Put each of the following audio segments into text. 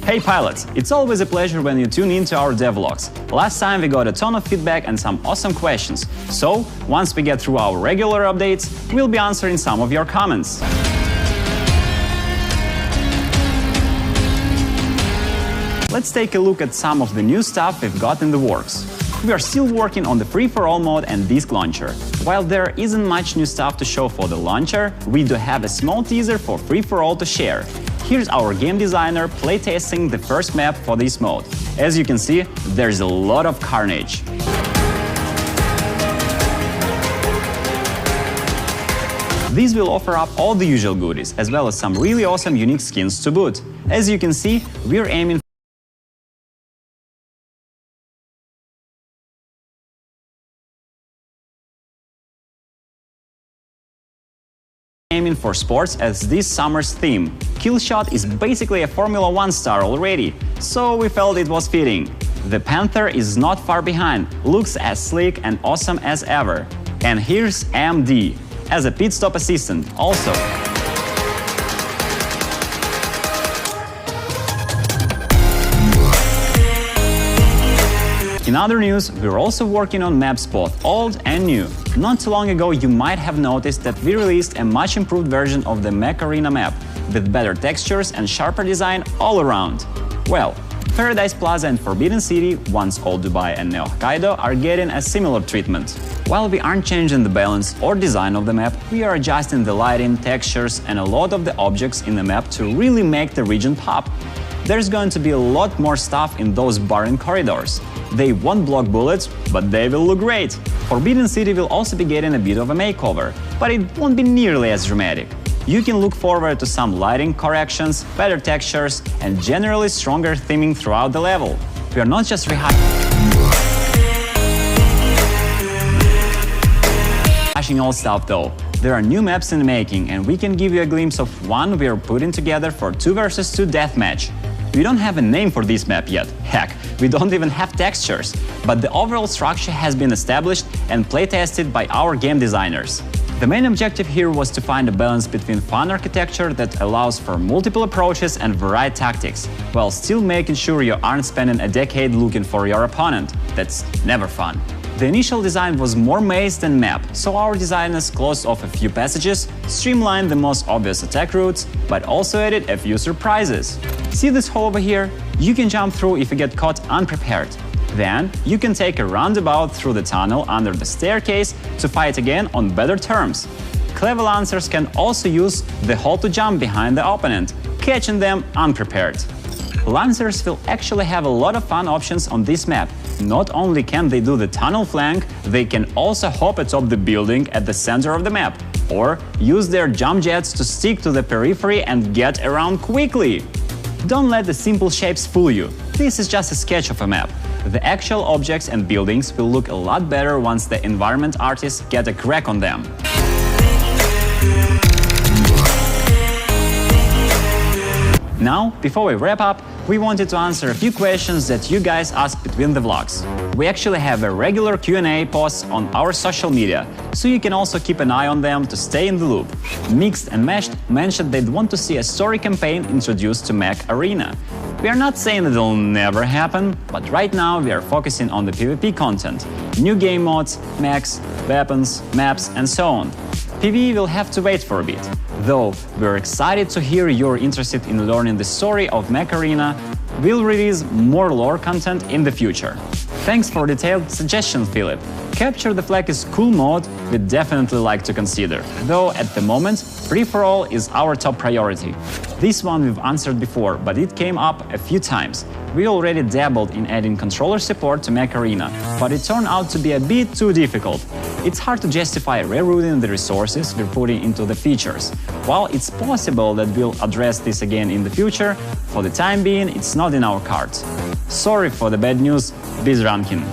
Hey pilots, it's always a pleasure when you tune in to our devlogs. Last time we got a ton of feedback and some awesome questions. So, once we get through our regular updates, we'll be answering some of your comments. Let's take a look at some of the new stuff we've got in the works. We are still working on the free-for-all mode and disk launcher. While there isn't much new stuff to show for the launcher, we do have a small teaser for free-for-all to share. Here's our game designer playtesting the first map for this mode. As you can see, there's a lot of carnage. These will offer up all the usual goodies, as well as some really awesome unique skins to boot. As you can see, we're aiming for sports as this summer's theme. Killshot is basically a Formula 1 star already, so we felt it was fitting. The Panther is not far behind, looks as sleek and awesome as ever. And here's AMD as a pit stop assistant also. In other news, we're also working on maps both old and new. Not too long ago, you might have noticed that we released a much improved version of the Mech Arena map, with better textures and sharper design all around. Well, Paradise Plaza and Forbidden City, once Old Dubai and Neo Hokkaido, are getting a similar treatment. While we aren't changing the balance or design of the map, we are adjusting the lighting, textures, and a lot of the objects in the map to really make the region pop. There's going to be a lot more stuff in those barren corridors. They won't block bullets, but they will look great. Forbidden City will also be getting a bit of a makeover, but it won't be nearly as dramatic. You can look forward to some lighting corrections, better textures, and generally stronger theming throughout the level. We are not just rehashing old stuff though. There are new maps in the making, and we can give you a glimpse of one we are putting together for 2 vs 2 deathmatch. We don't have a name for this map yet, heck, we don't even have textures, but the overall structure has been established and playtested by our game designers. The main objective here was to find a balance between fun architecture that allows for multiple approaches and varied tactics, while still making sure you aren't spending a decade looking for your opponent. That's never fun. The initial design was more maze than map, so our designers closed off a few passages, streamlined the most obvious attack routes, but also added a few surprises. See this hole over here? You can jump through if you get caught unprepared. Then, you can take a roundabout through the tunnel under the staircase to fight again on better terms. Clever lancers can also use the hole to jump behind the opponent, catching them unprepared. Lancers will actually have a lot of fun options on this map. Not only can they do the tunnel flank, they can also hop atop the building at the center of the map, or use their jump jets to stick to the periphery and get around quickly. Don't let the simple shapes fool you. This is just a sketch of a map. The actual objects and buildings will look a lot better once the environment artists get a crack on them. Now, before we wrap up, we wanted to answer a few questions that you guys asked between the vlogs. We actually have a regular Q&A posts on our social media, so you can also keep an eye on them to stay in the loop. Mixed and Meshed mentioned they'd want to see a story campaign introduced to Mech Arena. We are not saying that it'll never happen, but right now we are focusing on the PvP content, new game modes, mechs, weapons, maps, and so on. PvE will have to wait for a bit. Though we're excited to hear you're interested in learning the story of Mech Arena, we'll release more lore content in the future. Thanks for detailed suggestions, Philip. Capture the Flag is cool mode we'd definitely like to consider, though at the moment, free-for-all is our top priority. This one we've answered before, but it came up a few times. We already dabbled in adding controller support to Mech Arena, but it turned out to be a bit too difficult. It's hard to justify rerouting the resources we're putting into the features. While it's possible that we'll address this again in the future, for the time being it's not in our cards. Sorry for the bad news, Bizrankin.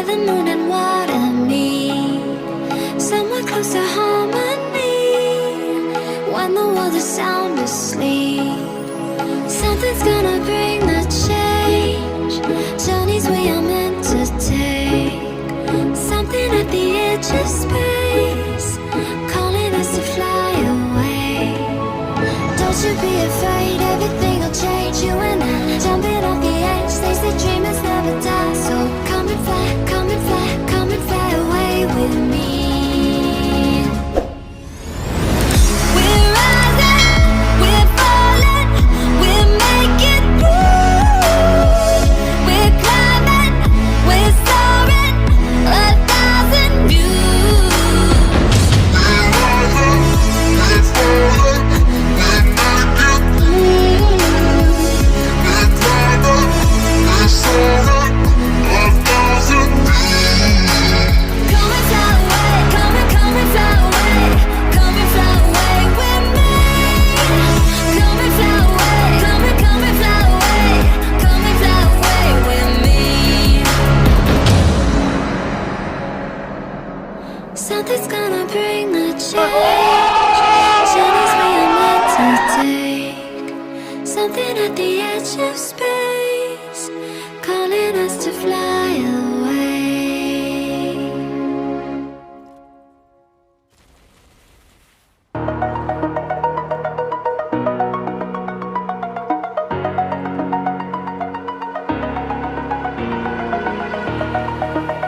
the moon and water meet somewhere close to harmony. When the world is sound asleep, something's gonna bring the change. Journeys we are meant to take, something at the edge of space, calling us to fly away. Don't you be afraid, everything will change. You and I, jumping off the edge. They say dreamers never die, so come and fly, come and fly, come and fly away with me. We're rising, we're falling, we're making through. We're climbing, we're soaring, 1,000 views. We're rising, we're falling, we're making through. We're climbing, we're soaring, 1,000 views. Come and fly away, come and fly away, come and fly away with me. Come and fly away, come and fly away, come and fly away with me. Something's gonna bring the change. Journeys we are meant to take, something at the edge of space, calling us to fly away.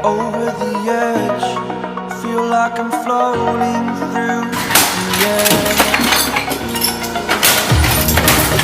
Over the edge, feel like I'm floating through the air.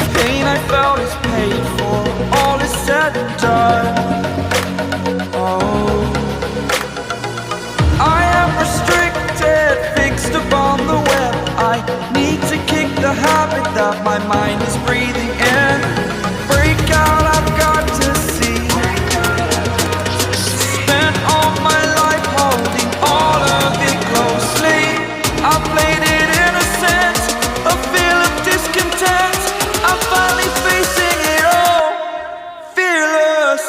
The pain I felt is paid for, all is said and done. Oh, I am restricted, fixed upon the web. I need to kick the habit that my mind is breathing in. Break out, I've got to see. Spent all my life holding all of it closely. I played it innocent, a feel of discontent. I'm finally facing it all, fearless.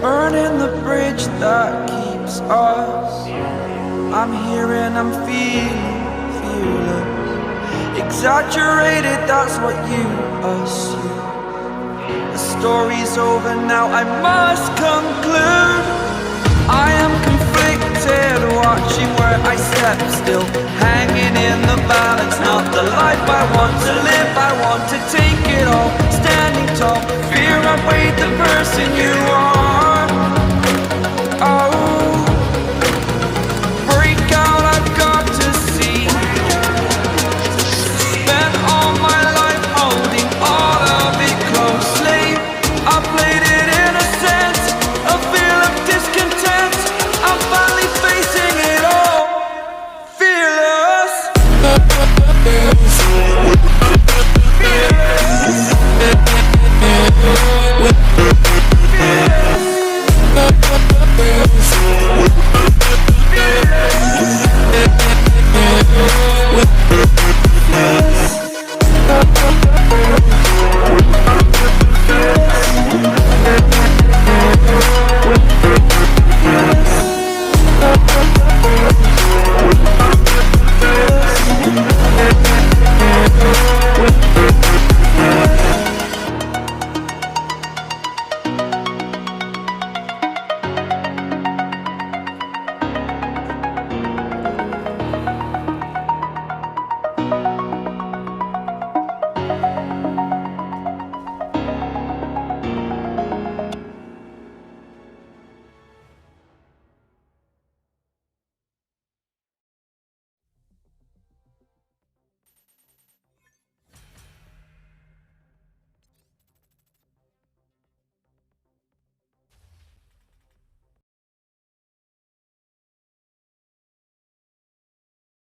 Burning the bridge that keeps us. I'm here and I'm feeling fearless. Exaggerated, that's what you assume. The story's over now, I must conclude. I am conflicted, watching where I step still, hanging in the balance. Not the life I want to live, I want to take it all. Standing tall, fear I weighed the person you are. Oh, break out, I've got to see. Spent all my life holding all of it closely. I played it innocent, a feel of discontent. I'm finally facing it all, fearless. Fearless.